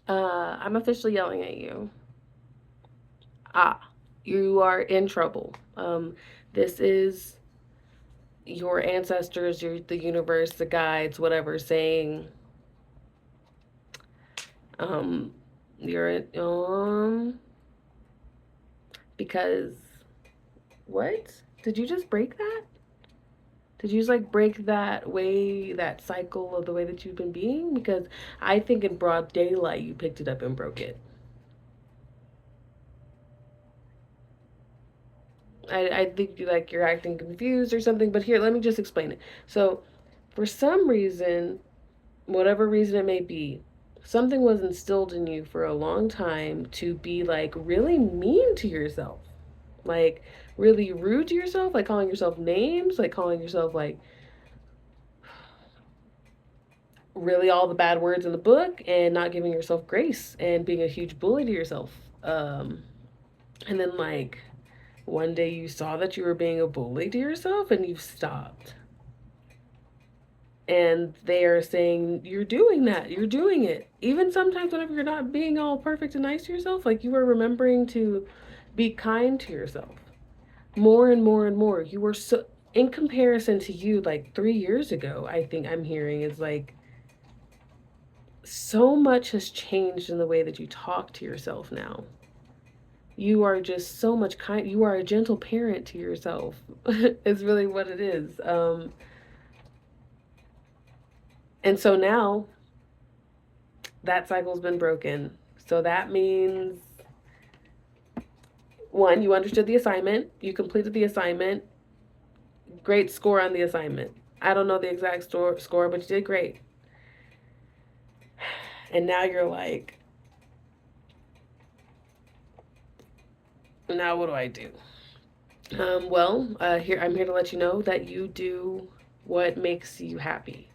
I'm officially yelling at you. Ah, you are in trouble. This is your ancestors, the universe, the guides, whatever, saying, um, you're, because, what? Did you just break that? Did you just like break that way, that cycle of the way that you've been being? Because I think in broad daylight you picked it up and broke it. I think you like you're acting confused or something, but here, let me just explain it. So, for some reason, whatever reason it may be, something was instilled in you for a long time to be like really mean to yourself, like really rude to yourself, like calling yourself names, like calling yourself like really all the bad words in the book and not giving yourself grace and being a huge bully to yourself. And then, like, one day you saw that you were being a bully to yourself and you've stopped. And they are saying, you're doing that. You're doing it. Even sometimes, whenever you're not being all perfect and nice to yourself, like you are remembering to be kind to yourself more and more and more. You were so, in comparison to you, like 3 years ago, I think I'm hearing is like, so much has changed in the way that you talk to yourself now. You are just so much kind. You are a gentle parent to yourself. Is really what it is. And so now that cycle's been broken. So that means one, you understood the assignment, you completed the assignment, great score on the assignment. I don't know the exact score, but you did great. And now you're like, now what do I do? Here I'm here to let you know that you do what makes you happy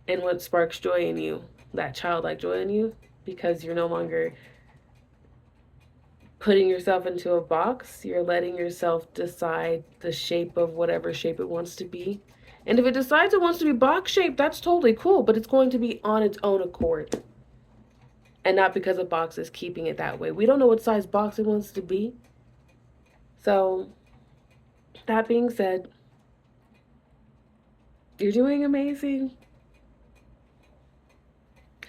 and what sparks joy in you, that childlike joy in you, because you're no longer putting yourself into a box. You're letting yourself decide the shape of whatever shape it wants to be. And if it decides it wants to be box shaped, that's totally cool, but it's going to be on its own accord and not because a box is keeping it that way. We don't know what size box it wants to be. So, that being said, you're doing amazing.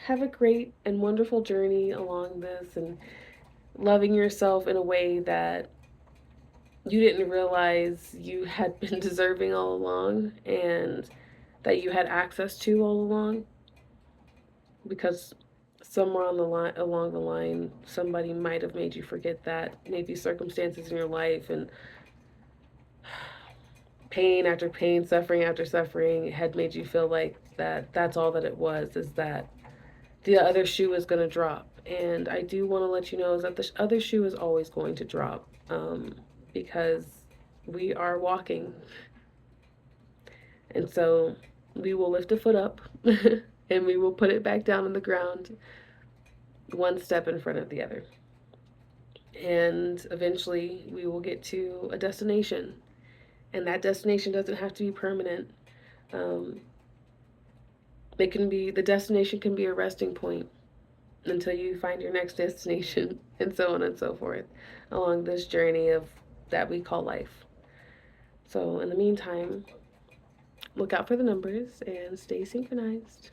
Have a great and wonderful journey along this and loving yourself in a way that you didn't realize you had been deserving all along and that you had access to all along, because somewhere on the line along the line somebody might have made you forget that, maybe circumstances in your life and pain after pain, suffering after suffering had made you feel like that's all that it was, is that the other shoe is going to drop. And I do want to let you know is that the other shoe is always going to drop, because we are walking. And so we will lift a foot up and we will put it back down on the ground, one step in front of the other. And eventually we will get to a destination. And that destination doesn't have to be permanent. Um, it can be, the destination can be a resting point until you find your next destination, and so on and so forth along this journey of that we call life. So in the meantime, look out for the numbers and stay synchronized.